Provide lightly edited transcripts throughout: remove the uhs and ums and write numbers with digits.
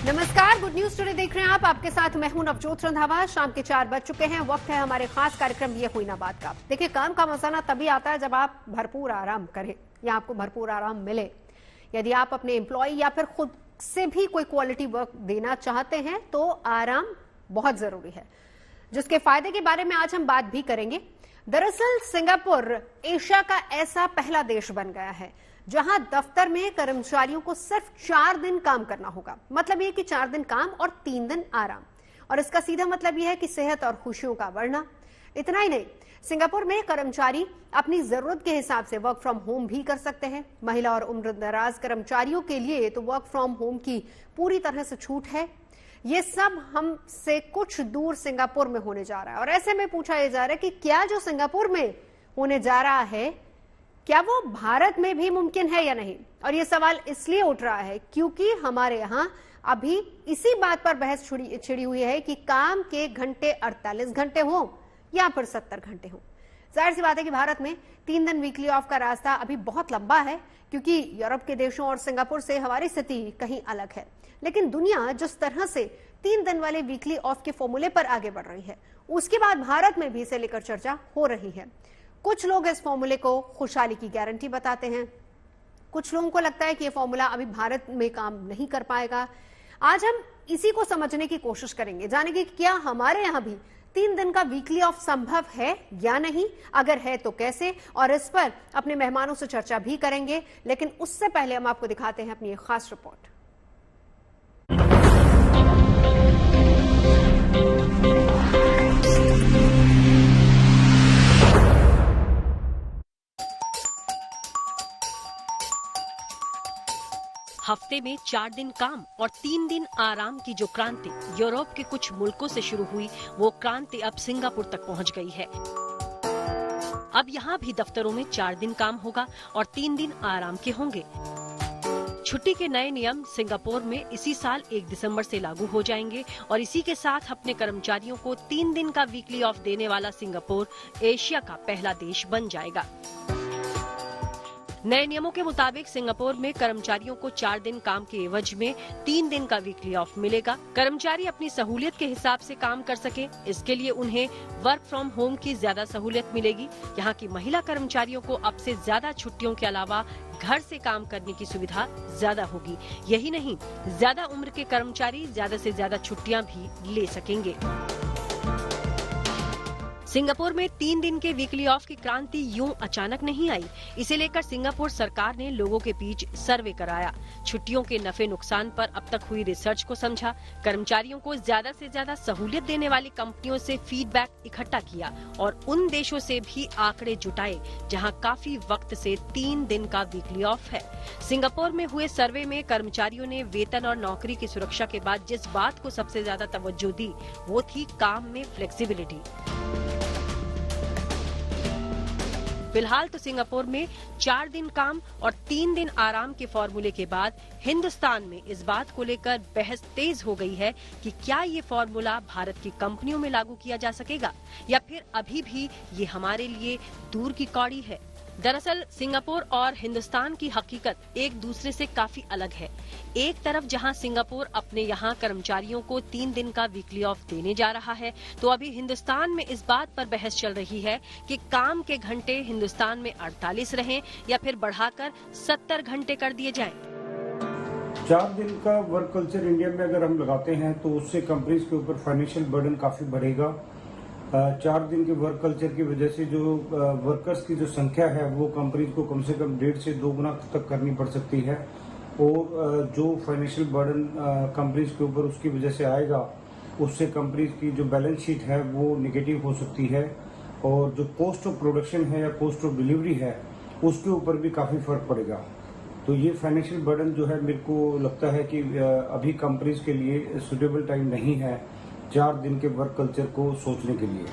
नमस्कार, good news today देख रहे हैं आप। आपके साथ मैं हूं नवजोत रंधावा। शाम के 4 बज चुके हैं। वक्त है हमारे खास कार्यक्रम ये हुई ना बात का। देखिए, काम का मजा ना तभी आता है जब आप भरपूर आराम करें या आपको भरपूर आराम मिले। यदि आप अपने एम्प्लॉय या फिर खुद से भी कोई क्वालिटी वर्क देना चाहते हैं तो आराम बहुत जरूरी है, जिसके फायदे के बारे में आज हम बात भी करेंगे। दरअसल सिंगापुर एशिया का ऐसा पहला देश बन गया है जहां दफ्तर में कर्मचारियों को सिर्फ 4 दिन काम करना होगा। मतलब ये कि 4 दिन काम और 3 दिन आराम। और इसका सीधा मतलब यह है कि सेहत और खुशियों का बढ़ना। इतना ही नहीं, सिंगापुर में कर्मचारी अपनी जरूरत के हिसाब से वर्क फ्रॉम होम भी कर सकते हैं। महिला और उम्रदराज कर्मचारियों के लिए तो वर्क फ्रॉम होम की पूरी तरह से छूट है। ये सब हमसे कुछ दूर सिंगापुर में होने जा रहा है और ऐसे में पूछा यह जा रहा है कि क्या जो सिंगापुर में होने जा रहा है क्या वो भारत में भी मुमकिन है या नहीं। और ये सवाल इसलिए उठ रहा है क्योंकि हमारे यहाँ अभी इसी बात पर बहस छिड़ी हुई है कि काम के घंटे 48 घंटे हो या फिर 70 घंटे हो। जाहिर सी बात है कि भारत में 3 दिन वीकली ऑफ का रास्ता अभी बहुत लंबा है, क्योंकि यूरोप के देशों और सिंगापुर से हमारी स्थिति कहीं अलग है। लेकिन दुनिया जिस तरह से 3 दिन वाले वीकली ऑफ के फॉर्मूले पर आगे बढ़ रही है, उसके बाद भारत में भी इसे लेकर चर्चा हो रही है। कुछ लोग इस फॉर्मूले को खुशहाली की गारंटी बताते हैं, कुछ लोगों को लगता है कि यह फॉर्मूला अभी भारत में काम नहीं कर पाएगा। आज हम इसी को समझने की कोशिश करेंगे, जानेंगे कि क्या हमारे यहां भी 3 दिन का वीकली ऑफ संभव है या नहीं, अगर है तो कैसे, और इस पर अपने मेहमानों से चर्चा भी करेंगे। लेकिन उससे पहले हम आपको दिखाते हैं अपनी एक खास रिपोर्ट। हफ्ते में 4 दिन काम और 3 दिन आराम की जो क्रांति यूरोप के कुछ मुल्कों से शुरू हुई, वो क्रांति अब सिंगापुर तक पहुंच गई है। अब यहाँ भी दफ्तरों में 4 दिन काम होगा और 3 दिन आराम के होंगे। छुट्टी के नए नियम सिंगापुर में इसी साल 1 दिसंबर से लागू हो जाएंगे और इसी के साथ अपने कर्मचारियों को 3 दिन का वीकली ऑफ देने वाला सिंगापुर एशिया का पहला देश बन जाएगा। नए नियमों के मुताबिक सिंगापुर में कर्मचारियों को 4 दिन काम के एवज में 3 दिन का वीकली ऑफ मिलेगा। कर्मचारी अपनी सहूलियत के हिसाब से काम कर सके, इसके लिए उन्हें वर्क फ्रॉम होम की ज्यादा सहूलियत मिलेगी। यहाँ की महिला कर्मचारियों को अब से ज्यादा छुट्टियों के अलावा घर से काम करने की सुविधा ज्यादा होगी। यही नहीं, ज्यादा उम्र के कर्मचारी ज्यादा से ज्यादा छुट्टियां भी ले सकेंगे। सिंगापुर में 3 दिन के वीकली ऑफ की क्रांति यूं अचानक नहीं आई। इसे लेकर सिंगापुर सरकार ने लोगों के बीच सर्वे कराया, छुट्टियों के नफे नुकसान पर अब तक हुई रिसर्च को समझा, कर्मचारियों को ज्यादा से ज्यादा सहूलियत देने वाली कंपनियों से फीडबैक इकट्ठा किया और उन देशों से भी आंकड़े जुटाए जहां काफी वक्त से 3 दिन का वीकली ऑफ है। सिंगापुर में हुए सर्वे में कर्मचारियों ने वेतन और नौकरी की सुरक्षा के बाद जिस बात को सबसे ज्यादा तवज्जो दी, वो थी काम में फ्लेक्सिबिलिटी। फिलहाल तो सिंगापुर में 4 दिन काम और 3 दिन आराम के फॉर्मूले के बाद हिंदुस्तान में इस बात को लेकर बहस तेज हो गई है कि क्या ये फॉर्मूला भारत की कंपनियों में लागू किया जा सकेगा या फिर अभी भी ये हमारे लिए दूर की कौड़ी है। दरअसल सिंगापुर और हिंदुस्तान की हकीकत एक दूसरे से काफी अलग है। एक तरफ जहां सिंगापुर अपने यहां कर्मचारियों को 3 दिन का वीकली ऑफ देने जा रहा है, तो अभी हिंदुस्तान में इस बात पर बहस चल रही है कि काम के घंटे हिंदुस्तान में 48 रहें या फिर बढ़ाकर 70 घंटे कर दिए जाएं। 4 दिन का वर्क कल्चर इंडिया में अगर हम लगाते हैं तो उससे कंपनीज के ऊपर फाइनेंशियल बर्डन काफी बढ़ेगा। 4 दिन के वर्क कल्चर की वजह से जो वर्कर्स की जो संख्या है वो कंपनीज को कम से कम 1.5 से 2 गुना तक करनी पड़ सकती है और जो फाइनेंशियल बर्डन कंपनीज के ऊपर उसकी वजह से आएगा, उससे कंपनीज की जो बैलेंस शीट है वो नेगेटिव हो सकती है और जो कॉस्ट ऑफ प्रोडक्शन है या कॉस्ट ऑफ डिलीवरी है उसके ऊपर भी काफी फर्क पड़ेगा। तो ये फाइनेंशियल बर्डन जो है, मेरे को लगता है कि अभी कंपनीज के लिए सुटेबल टाइम नहीं है 4 दिन के वर्क कल्चर को सोचने के लिए।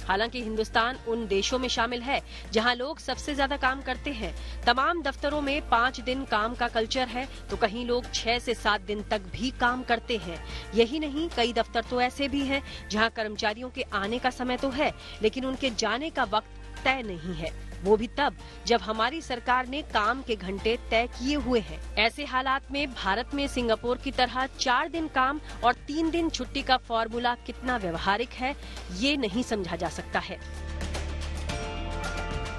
हालांकि हिंदुस्तान उन देशों में शामिल है जहां लोग सबसे ज्यादा काम करते हैं। तमाम दफ्तरों में 5 दिन काम का कल्चर है, तो कहीं लोग 6 से 7 दिन तक भी काम करते हैं। यही नहीं, कई दफ्तर तो ऐसे भी हैं जहां कर्मचारियों के आने का समय तो है, लेकिन उनके जाने का वक्त तय नहीं है। वो भी तब जब हमारी सरकार ने काम के घंटे तय किए हुए हैं। ऐसे हालात में भारत में सिंगापुर की तरह 4 दिन काम और 3 दिन छुट्टी का फॉर्मूला कितना व्यवहारिक है, ये नहीं समझा जा सकता है।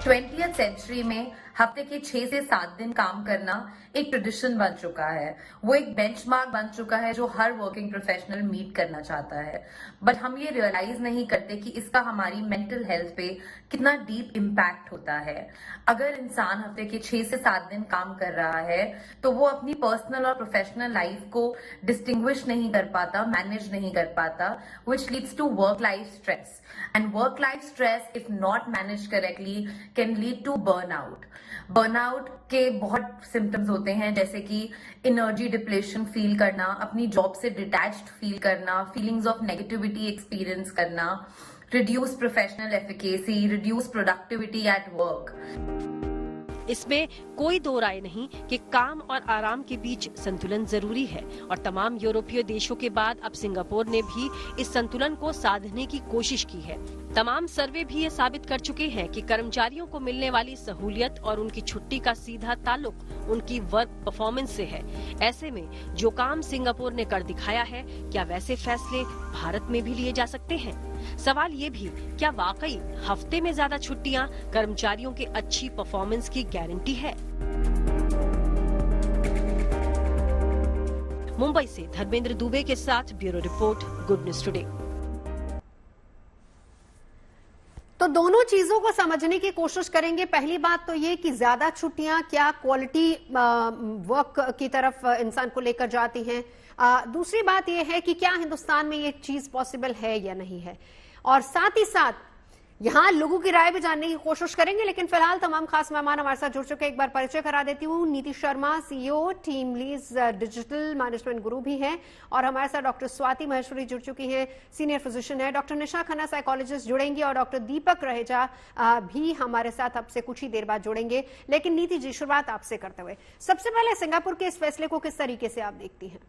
20th सेंचुरी में हफ्ते के 6 से 7 दिन काम करना एक ट्रेडिशन बन चुका है। वो एक बेंचमार्क बन चुका है जो हर वर्किंग प्रोफेशनल मीट करना चाहता है। बट हम ये रियलाइज नहीं करते कि इसका हमारी मेंटल हेल्थ पे कितना डीप इम्पैक्ट होता है। अगर इंसान हफ्ते के 6 से 7 दिन काम कर रहा है तो वो अपनी पर्सनल और प्रोफेशनल लाइफ को डिस्टिंग्विश नहीं कर पाता, मैनेज नहीं कर पाता, which leads to work life stress. And work life stress if not manage correctly can lead to burnout. Burnout के बहुत सिम्टम्स होते हैं, जैसे कि एनर्जी डिप्लेशन फील करना, अपनी जॉब से डिटैच्ड फील करना, फीलिंग्स ऑफ नेगेटिविटी एक्सपीरियंस करना, reduce professional efficacy, reduce productivity at work. इसमें कोई दो राय नहीं कि काम और आराम के बीच संतुलन जरूरी है और तमाम यूरोपीय देशों के बाद अब सिंगापुर ने भी इस संतुलन को साधने की कोशिश की है। तमाम सर्वे भी ये साबित कर चुके हैं कि कर्मचारियों को मिलने वाली सहूलियत और उनकी छुट्टी का सीधा ताल्लुक उनकी वर्क परफॉर्मेंस से है। ऐसे में जो काम सिंगापुर ने कर दिखाया है, क्या वैसे फैसले भारत में भी लिए जा सकते हैं? सवाल ये भी, क्या वाकई हफ्ते में ज्यादा छुट्टियां कर्मचारियों के अच्छी परफॉर्मेंस की गारंटी है? मुंबई से धर्मेंद्र दुबे के साथ bureau report, good news today. तो दोनों चीजों को समझने की कोशिश करेंगे। पहली बात तो ये कि ज्यादा छुट्टियां क्या क्वालिटी वर्क की तरफ इंसान को लेकर जाती हैं। दूसरी बात यह है कि क्या हिंदुस्तान में ये चीज पॉसिबल है या नहीं है, और साथ ही साथ यहां लोगों की राय भी जानने की कोशिश करेंगे। लेकिन फिलहाल तमाम खास मेहमान हमारे साथ जुड़ चुके हैं। एक बार परिचय करा देती हूँ। नीति Sharma, CEO team lease digital management group भी हैं, और हमारे साथ डॉक्टर स्वाति महेश्वरी जुड़ चुकी हैं, सीनियर फिजिशियन है। डॉक्टर निशा खन्ना साइकोलॉजिस्ट जुड़ेंगे, और डॉक्टर दीपक रहेजा भी हमारे साथ अब से कुछ ही देर बाद जुड़ेंगे। लेकिन नीति जी, शुरुआत आपसे करते हुए सबसे पहले सिंगापुर के इस फैसले को किस तरीके से आप देखती हैं?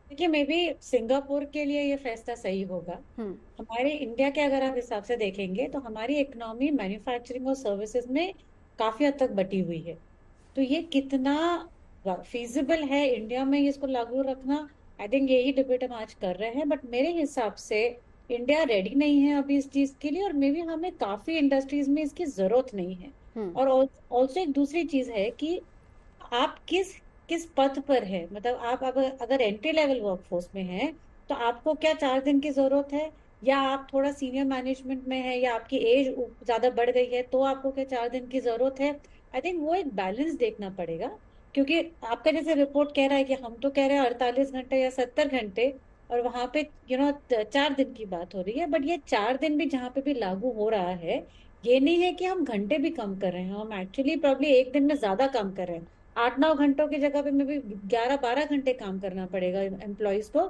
देखिए, मे बी सिंगापुर के लिए ये फैसला सही होगा। हमारे इंडिया के अगर आप हिसाब से देखेंगे तो हमारी इकोनॉमी मैन्युफैक्चरिंग और सर्विसेज में काफी हद तक बटी हुई है। तो ये कितना फीजिबल है इंडिया में इसको लागू रखना, आई थिंक यही डिबेट हम आज कर रहे हैं। बट मेरे हिसाब से इंडिया रेडी नहीं है अभी इस चीज के लिए, और मे बी हमें काफी इंडस्ट्रीज में इसकी जरूरत नहीं है। और ऑल्सो एक दूसरी चीज है कि आप किस पद पर है। मतलब आप अगर एंट्री लेवल वर्कफोर्स में हैं तो आपको क्या 4 दिन की जरूरत है, या आप थोड़ा सीनियर मैनेजमेंट में है, या आपकी एज ज्यादा बढ़ गई है तो आपको क्या 4 दिन की जरूरत है। आई थिंक वो एक बैलेंस देखना पड़ेगा, क्योंकि आपका जैसे रिपोर्ट कह रहा है कि हम तो कह रहे हैं 48 घंटे या 70 घंटे, और वहां पे 4 दिन की बात हो रही है। बट ये 4 दिन भी जहाँ पे भी लागू हो रहा है, ये नहीं है कि हम घंटे भी कम कर रहे हैं, हम एक्चुअली प्रॉब्ली एक दिन में ज्यादा काम कर रहे हैं। 8-9 घंटों की जगह पे में भी 11-12 घंटे काम करना पड़ेगा एम्प्लॉयज को,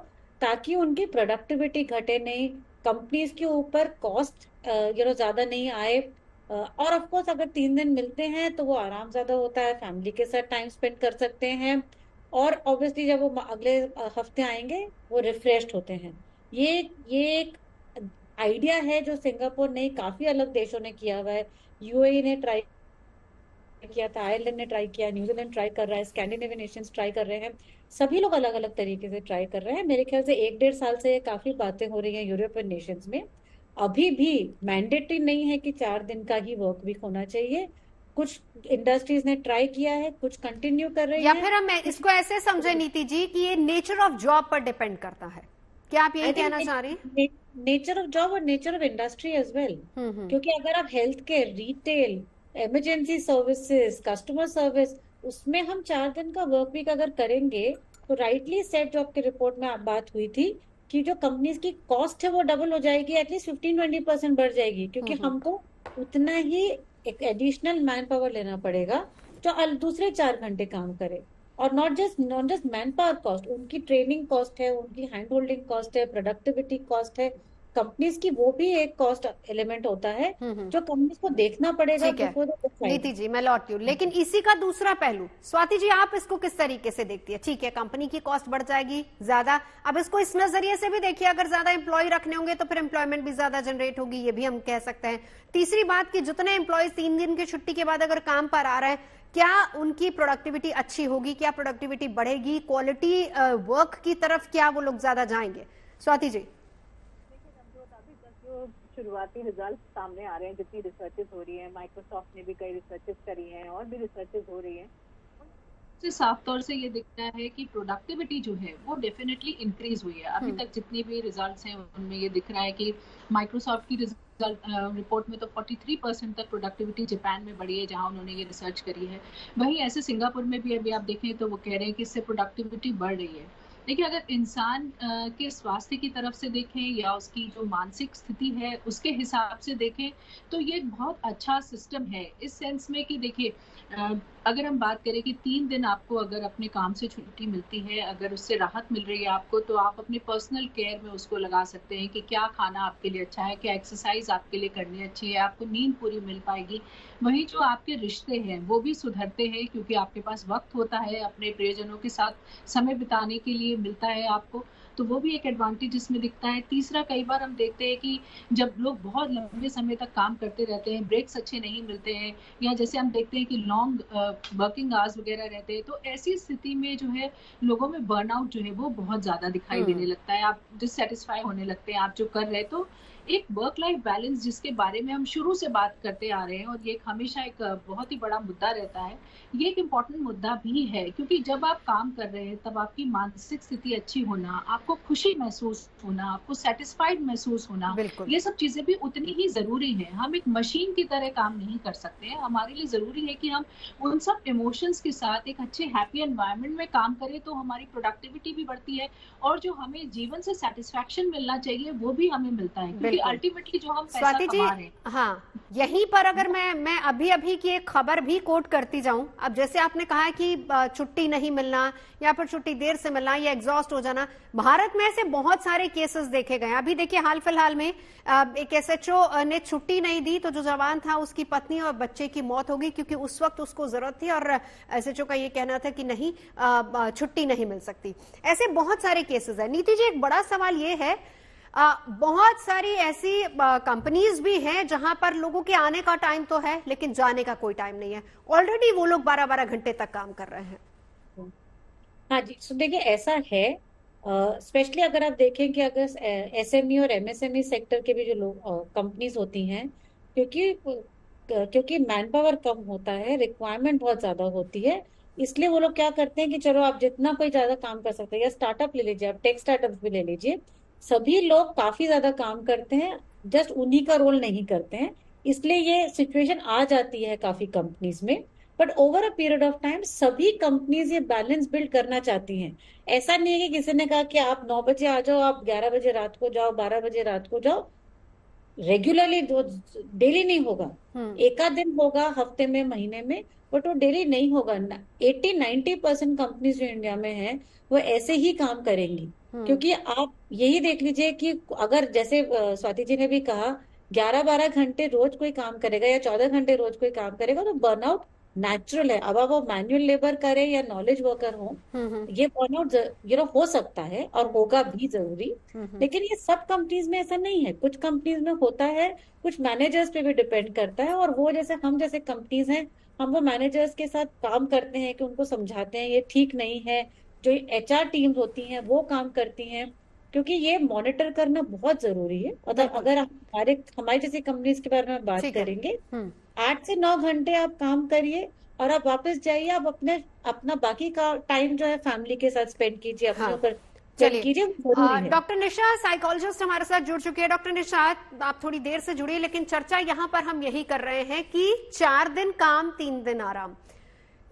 ताकि उनकी प्रोडक्टिविटी घटे नहीं, कंपनीज के ऊपर कॉस्ट ज्यादा नहीं आए। और ऑफ कोर्स अगर 3 दिन मिलते हैं तो वो आराम ज्यादा होता है, फैमिली के साथ टाइम स्पेंड कर सकते हैं, और ऑब्वियसली जब वो अगले हफ्ते आएंगे वो रिफ्रेश्ड होते हैं। ये एक आइडिया है जो सिंगापुर ने, काफी अलग देशों ने किया हुआ है। यूएई ने ट्राई किया था, आयरलैंड ने ट्राई किया, न्यूजीलैंड ट्राई कर रहा है, स्कैंडिनेवियन नेशंस ट्राई कर रहे हैं। सभी लोग अलग अलग तरीके से ट्राई कर रहे हैं। मेरे ख्याल से 1-1.5 साल से काफी बातें हो रही हैं यूरोपियन नेशंस में। अभी भी मैंडेटरी नहीं है कि 4 दिन का ही वर्क वीक होना चाहिए। कुछ इंडस्ट्रीज ने ट्राई किया है, कुछ कंटिन्यू कर रही है। या फिर हम इसको ऐसे समझे नीति जी कि ये नेचर ऑफ जॉब पर डिपेंड करता है, क्या आप यही कहना चाह रही हैं? नेचर ऑफ जॉब और nature of industry as well, क्योंकि अगर आप health care, retail, emergency services, customer service, उसमें हम 4 दिन का वर्क वीक अगर करेंगे तो राइटली सेट जो आपके रिपोर्ट में बात हुई थी कि जो कंपनीज की कॉस्ट है वो डबल हो जाएगी, एटलीस्ट 15-20% बढ़ जाएगी, क्योंकि हमको उतना ही एक एडिशनल मैन पावर लेना पड़ेगा जो दूसरे 4 घंटे काम करे। और not just man power cost, उनकी ट्रेनिंग कॉस्ट है, उनकी हैंड होल्डिंग कॉस्ट है, प्रोडक्टिविटी कॉस्ट है, कंपनीज की वो भी एक कॉस्ट एलिमेंट होता है जो कंपनीज को देखना पड़ेगा। ठीक है नीति जी, मैं लौटती हूँ, लेकिन इसी का दूसरा पहलू स्वाति जी, आप इसको किस तरीके से देखती है? ठीक है, कंपनी की कॉस्ट बढ़ जाएगी ज्यादा, अब इसको इस नजरिए से भी देखिए, अगर ज्यादा एम्प्लॉय रखने होंगे तो फिर एम्प्लॉयमेंट भी ज्यादा जनरेट होगी, ये भी हम कह सकते हैं। तीसरी बात कि जितने एम्प्लॉयज 3 दिन की छुट्टी के बाद अगर काम पर आ रहे हैं, क्या उनकी प्रोडक्टिविटी अच्छी होगी, क्या प्रोडक्टिविटी बढ़ेगी, क्वालिटी वर्क की तरफ क्या वो लोग ज्यादा जाएंगे? स्वाति जी। जो शुरुआती रिजल्ट सामने आ रहे हैं, जितनी रिसर्चेस हो रही हैं, माइक्रोसॉफ्ट ने भी कई रिसर्चेस करी हैं और भी रिसर्चेस हो रही हैं, से साफ तौर से ये दिखता है कि प्रोडक्टिविटी जो है वो डेफिनेटली इंक्रीज हुई है। अभी तक जितनी भी रिजल्ट्स हैं उनमें ये दिख रहा है कि माइक्रोसॉफ्ट की रिपोर्ट में तो 43% तक प्रोडक्टिविटी जापान में बढ़ी है, जहां उन्होंने ये रिसर्च करी है। वहीं ऐसे सिंगापुर में भी अभी आप देखें तो वो कह रहे हैं कि इससे प्रोडक्टिविटी बढ़ रही है। देखिए, अगर इंसान के स्वास्थ्य की तरफ से देखें या उसकी जो मानसिक स्थिति है उसके हिसाब से देखें तो ये बहुत अच्छा सिस्टम है, इस सेंस में कि देखिए अगर हम बात करें कि 3 दिन आपको अगर अपने काम से छुट्टी मिलती है, अगर उससे राहत मिल रही है आपको, तो आप अपने पर्सनल केयर में उसको लगा सकते हैं कि क्या खाना आपके लिए अच्छा है, क्या एक्सरसाइज आपके लिए करनी अच्छी है, आपको नींद पूरी मिल पाएगी। वहीं जो आपके रिश्ते हैं वो भी सुधरते हैं, क्योंकि आपके पास वक्त होता है, अपने प्रियजनों के साथ समय बिताने के लिए मिलता है आपको, तो वो भी एक एडवांटेज इसमें दिखता है। तीसरा, कई बार हम देखते हैं कि जब लोग बहुत लंबे समय तक काम करते रहते हैं, ब्रेक्स अच्छे नहीं मिलते हैं, या जैसे हम देखते हैं कि लॉन्ग वर्किंग आवर्स वगैरह रहते हैं, तो ऐसी स्थिति में जो है लोगों में बर्नआउट जो है वो बहुत ज्यादा दिखाई देने लगता है, आप डिससेटिस्फाई होने लगते हैं आप जो कर रहे हैं। तो एक वर्क लाइफ बैलेंस जिसके बारे में हम शुरू से बात करते आ रहे हैं और ये एक हमेशा एक बहुत ही बड़ा मुद्दा रहता है, ये एक इम्पॉर्टेंट मुद्दा भी है, क्योंकि जब आप काम कर रहे हैं तब आपकी मानसिक स्थिति अच्छी होना, आपको खुशी महसूस होना, आपको सेटिस्फाइड महसूस होना, ये सब चीजें भी उतनी ही जरूरी है। हम एक मशीन की तरह काम नहीं कर सकते हैं, हमारे लिए जरूरी है कि हम उन सब इमोशंस के साथ एक अच्छे हैप्पी एनवायरनमेंट में काम करें, तो हमारी प्रोडक्टिविटी भी बढ़ती है और जो हमें जीवन से सेटिस्फैक्शन मिलना चाहिए वो भी हमें मिलता है, क्योंकि अल्टीमेटली जो हम पैसा कमा रहे हैं। हाँ, यहीं पर अगर मैं अभी की एक खबर भी कोट करती जाऊं, अब जैसे आपने कहा कि छुट्टी नहीं मिलना या फिर छुट्टी देर से मिलना या एग्जॉस्ट हो जाना, भारत में ऐसे बहुत सारे केसेस देखे गए। अभी देखिए हाल फिलहाल में एक SHO ने छुट्टी नहीं दी तो जो जवान था उसकी पत्नी और बच्चे की मौत हो गई, क्योंकि उस वक्त उसको जरूरत थी और SHO का ये कहना था कि नहीं छुट्टी नहीं मिल सकती। ऐसे बहुत सारे केसेस है। नीति जी, एक बड़ा सवाल ये है, बहुत सारी ऐसी कंपनीज भी हैं जहां पर लोगों के आने का टाइम तो है लेकिन जाने का कोई टाइम नहीं है, ऑलरेडी वो लोग 12-12 घंटे तक काम कर रहे हैं। हाँ जी, तो देखिए ऐसा है, स्पेशली अगर आप देखें कि अगर SME और MSME सेक्टर के भी जो लोग कंपनीज होती हैं, क्योंकि मैन पावर कम होता है, रिक्वायरमेंट बहुत ज्यादा होती है, इसलिए वो लोग क्या करते हैं कि चलो आप जितना कोई ज्यादा काम कर सकते हैं, या स्टार्टअप ले लीजिए, आप टेक स्टार्टअप भी ले लीजिए, सभी लोग काफी ज्यादा काम करते हैं, जस्ट उन्हीं का रोल नहीं करते हैं, इसलिए ये सिचुएशन आ जाती है काफी कंपनीज में। But over a period of time सभी कंपनीज ये बैलेंस बिल्ड करना चाहती हैं। ऐसा नहीं है कि किसी ने कहा कि आप 9 बजे आ जाओ, आप 11 बजे रात को जाओ, 12 बजे रात को जाओ, रेगुलरली डेली नहीं होगा, एक आध दिन होगा हफ्ते में, महीने में, बट वो डेली नहीं होगा। 80-90% कंपनीज जो इंडिया में है वो ऐसे ही काम करेंगी, क्योंकि आप यही देख लीजिए कि अगर जैसे स्वाति जी ने भी कहा 11-12 घंटे रोज कोई काम करेगा या 14 घंटे रोज कोई काम करेगा तो बर्नआउट नेचुरल है। अब वो मैनुअल लेबर करे या नॉलेज वर्कर हो, ये बर्नआउट हो सकता है और होगा भी जरूरी, लेकिन ये सब कंपनीज में ऐसा नहीं है। कुछ कंपनीज में होता है, कुछ मैनेजर्स पे भी डिपेंड करता है, और वो जैसे हम जैसे कंपनीज हैं, हम वो मैनेजर्स के साथ काम करते हैं कि उनको समझाते हैं ये ठीक नहीं है। जो HR टीम्स होती हैं वो काम करती हैं, क्योंकि ये मॉनिटर करना बहुत जरूरी है। अगर हमारी जैसी कंपनीज के बारे में बात करेंगे, 8 से 9 घंटे आप काम करिए और आप वापस जाइए, आप अपना बाकी का टाइम जो है फैमिली के साथ स्पेंड कीजिए, अपने ऊपर कीजिए। डॉक्टर निशा साइकोलॉजिस्ट हमारे साथ जुड़ चुके हैं। डॉक्टर निशा, आप थोड़ी देर से जुड़ी, लेकिन चर्चा यहाँ पर हम यही कर रहे हैं कि 4 दिन काम 3 दिन आराम,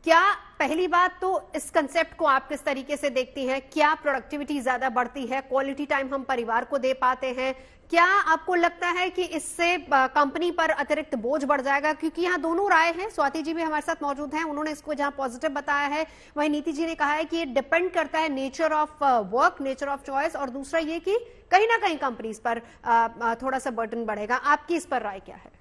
क्या पहली बात तो इस कंसेप्ट को आप किस तरीके से देखती हैं? क्या प्रोडक्टिविटी ज्यादा बढ़ती है? क्वालिटी टाइम हम परिवार को दे पाते हैं? क्या आपको लगता है कि इससे कंपनी पर अतिरिक्त बोझ बढ़ जाएगा? क्योंकि यहाँ दोनों राय हैं। स्वाति जी भी हमारे साथ मौजूद हैं, उन्होंने इसको जहां पॉजिटिव बताया है, वहीं नीति जी ने कहा है कि ये डिपेंड करता है nature of work, nature of choice, और दूसरा ये कि कहीं ना कहीं कंपनीज पर थोड़ा सा बर्डन बढ़ेगा। आपकी इस पर राय क्या है?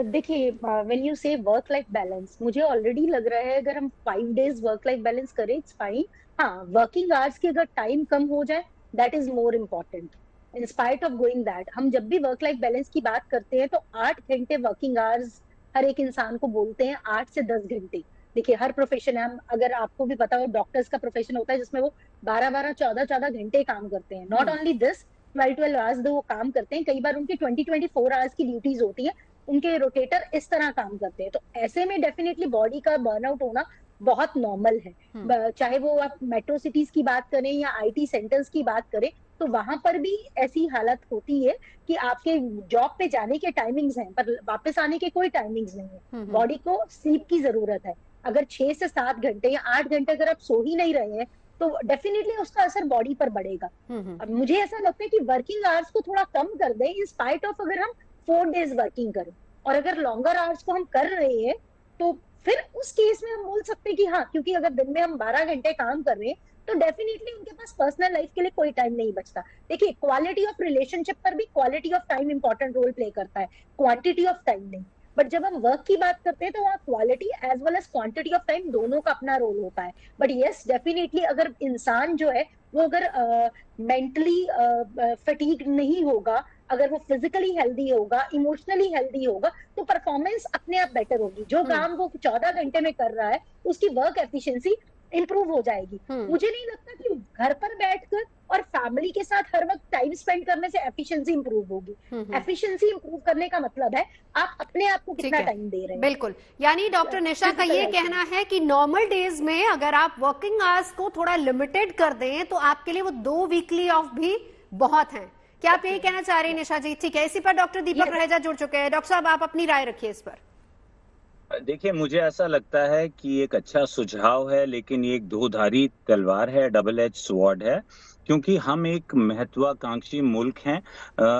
देखिए, व्हेन यू से वर्क लाइफ बैलेंस, मुझे ऑलरेडी लग रहा है अगर हम 5 डेज वर्क लाइफ बैलेंस करें इट्स फाइन। हाँ, वर्किंग आवर्स की अगर टाइम कम हो जाए that is more important. In spite of going that, हम जब भी वर्क लाइफ बैलेंस की बात करते हैं तो 8 घंटे वर्किंग आवर्स हर एक इंसान को बोलते हैं, 8 से 10 घंटे। देखिए, हर प्रोफेशन है, अगर आपको भी पता हो, डॉक्टर्स का प्रोफेशन होता है जिसमें वो 12-12, 14-14 घंटे काम करते हैं। नॉट ओनली दिस, 12-12 आवर्स वो काम करते हैं, कई बार उनकी 20-24 आवर्स की ड्यूटीज होती है, उनके रोटेटर इस तरह काम करते हैं। तो ऐसे में डेफिनेटली बॉडी का बर्नआउट होना बहुत नॉर्मल है। चाहे वो आप मेट्रो सिटीज की बात करें या आईटी सेंटर्स की बात करें, तो वहां पर भी ऐसी हालत होती है कि आपके जॉब पे जाने के टाइमिंग्स हैं पर वापस आने के कोई टाइमिंग्स नहीं है। बॉडी को स्लीप की जरूरत है। अगर 6 से 7 घंटे या 8 घंटे अगर आप सो ही नहीं रहे हैं तो डेफिनेटली उसका असर बॉडी पर बढ़ेगा। अब मुझे ऐसा लगता है कि वर्किंग आवर्स को थोड़ा कम कर दें, इन स्पाइट ऑफ अगर हम 4 डेज वर्किंग करें, और अगर लॉन्गर आवर्स को हम कर रहे हैं तो फिर उस केस में हम बोल सकते हैं कि हाँ, क्योंकि अगर दिन में हम 12 घंटे काम कर रहे हैं तो डेफिनेटली उनके पास पर्सनल लाइफ के लिए कोई टाइम नहीं बचता। देखिए, क्वालिटी ऑफ रिलेशनशिप पर भी quality of time important role play करता है, क्वांटिटी ऑफ टाइम नहीं। बट जब हम वर्क की बात करते हैं तो वहाँ quality as well as quantity of time दोनों का अपना रोल होता है। बट यस, डेफिनेटली अगर इंसान जो है वो अगर मेंटली फटीग नहीं होगा, अगर वो फिजिकली हेल्दी होगा, इमोशनली हेल्दी होगा, तो परफॉर्मेंस अपने आप बेटर होगी। जो काम वो 14 घंटे में कर रहा है उसकी वर्क एफिशिएंसी इंप्रूव हो जाएगी। मुझे नहीं लगता कि घर पर बैठकर और फैमिली के साथ हर वक्त टाइम स्पेंड करने से एफिशिएंसी इंप्रूव होगी। एफिशिएंसी इंप्रूव करने का मतलब है आप अपने आप को कितना टाइम दे रहे हैं। बिल्कुल, यानी डॉक्टर निशा का ये कहना है कि नॉर्मल डेज में अगर आप वर्किंग आवर्स को थोड़ा लिमिटेड कर दें तो आपके लिए वो 2 वीकली ऑफ भी बहुत हैं। क्या आप यही कहना चाह रहे हैं निशा जी? ठीक है, इसी पर डॉक्टर दीपक रहेजा जुड़ चुके हैं। डॉक्टर साहब, आप अपनी राय रखिए इस पर। देखिए, मुझे ऐसा लगता है कि एक अच्छा सुझाव है, लेकिन ये एक दोधारी तलवार है, डबल एज स्वॉर्ड है, क्योंकि हम एक महत्वाकांक्षी मुल्क हैं।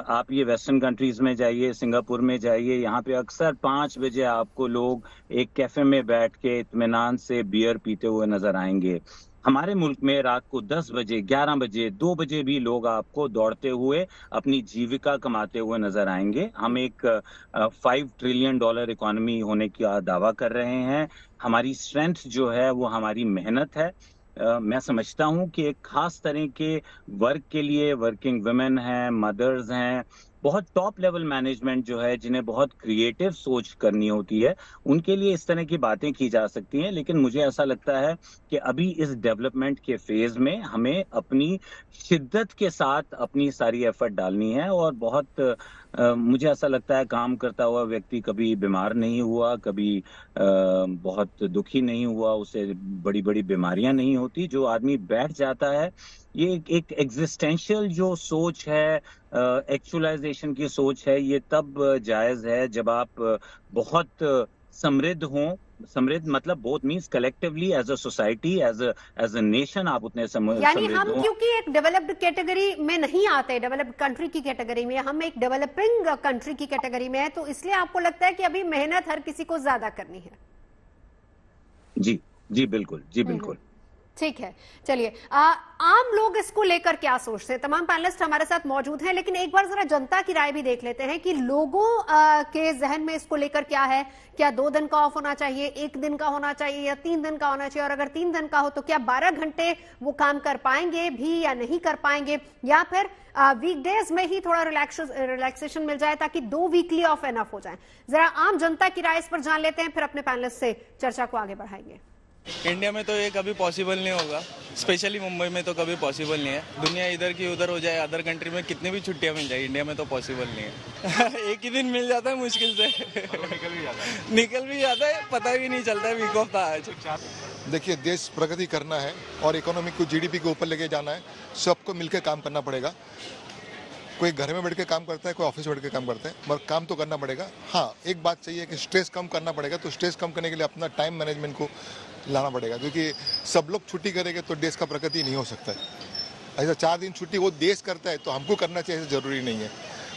आप ये वेस्टर्न कंट्रीज में जाइए, सिंगापुर में जाइए, यहाँ पे अक्सर 5 बजे आपको लोग एक कैफे में बैठ के इत्मीनान से बियर पीते हुए नजर आएंगे। हमारे मुल्क में रात को 10 बजे, 11 बजे, 2 बजे भी लोग आपको दौड़ते हुए अपनी जीविका कमाते हुए नजर आएंगे। हम एक $5 ट्रिलियन इकोनॉमी होने का दावा कर रहे हैं। हमारी स्ट्रेंथ जो है वो हमारी मेहनत है। मैं समझता हूं कि एक खास तरह के वर्क के लिए वर्किंग वुमेन हैं, मदर्स हैं, बहुत टॉप लेवल मैनेजमेंट जो है, जिन्हें बहुत क्रिएटिव सोच करनी होती है, उनके लिए इस तरह की बातें की जा सकती हैं। लेकिन मुझे ऐसा लगता है कि अभी इस डेवलपमेंट के फेज में हमें अपनी शिद्दत के साथ अपनी सारी एफर्ट डालनी है। और बहुत मुझे ऐसा लगता है काम करता हुआ व्यक्ति कभी बीमार नहीं हुआ, कभी बहुत दुखी नहीं हुआ, उसे बड़ी बड़ी बीमारियां नहीं होती। जो आदमी बैठ जाता है, ये एक एग्जिस्टेंशियल जो सोच है, एक्चुअलाइजेशन की सोच है, ये तब जायज है जब आप बहुत समृद्ध हों। समृद्ध मतलब both means collectively as a society, as a nation आप उतने यानी हम क्योंकि एक डेवलप्ड कैटेगरी में नहीं आते, डेवलप्ड कंट्री की कैटेगरी में, हम एक डेवलपिंग कंट्री की कैटेगरी में है, तो इसलिए आपको लगता है कि अभी मेहनत हर किसी को ज्यादा करनी है? जी जी बिल्कुल, जी बिल्कुल। ठीक है, चलिए, आम लोग इसको लेकर क्या सोचते हैं? तमाम पैनलिस्ट हमारे साथ मौजूद हैं, लेकिन एक बार जरा जनता की राय भी देख लेते हैं कि लोगों के जहन में इसको लेकर क्या है। क्या 2 दिन का ऑफ होना चाहिए, 1 दिन का होना चाहिए, या 3 दिन का होना चाहिए? और अगर 3 दिन का हो तो क्या 12 घंटे वो काम कर पाएंगे भी या नहीं कर पाएंगे, या फिर वीकडेज में ही थोड़ा रिलैक्सेशन मिल जाए ताकि 2 वीकली ऑफ एनफ हो जाए? जरा आम जनता की राय इस पर जान लेते हैं, फिर अपने पैनलिस्ट से चर्चा को आगे बढ़ाएंगे। इंडिया में तो ये कभी पॉसिबल नहीं होगा, स्पेशली मुंबई में तो कभी पॉसिबल नहीं है। दुनिया इधर की उधर हो जाए, अदर कंट्री में कितनी भी छुट्टियां मिल जाए, इंडिया में तो पॉसिबल नहीं है। एक ही दिन मिल जाता है मुश्किल से, निकल भी जाता है, पता भी नहीं चलता है वीक ऑफ था आज। देखिए, देश प्रगति करना है और इकोनॉमी को, जीडीपी को ऊपर लेके जाना है, सबको मिलकर काम करना पड़ेगा। कोई घर में बैठ के काम करता है, कोई ऑफिस में बैठ के काम करता है, मगर काम तो करना पड़ेगा। हाँ, एक बात चाहिए कि स्ट्रेस कम करना पड़ेगा, तो स्ट्रेस कम करने के लिए अपना टाइम मैनेजमेंट को लाना पड़ेगा, क्योंकि सब लोग छुट्टी करेंगे तो देश का प्रगति नहीं हो सकता है। ऐसा 4 दिन छुट्टी वो देश करता है तो हमको करना चाहिए, ऐसा जरूरी नहीं है।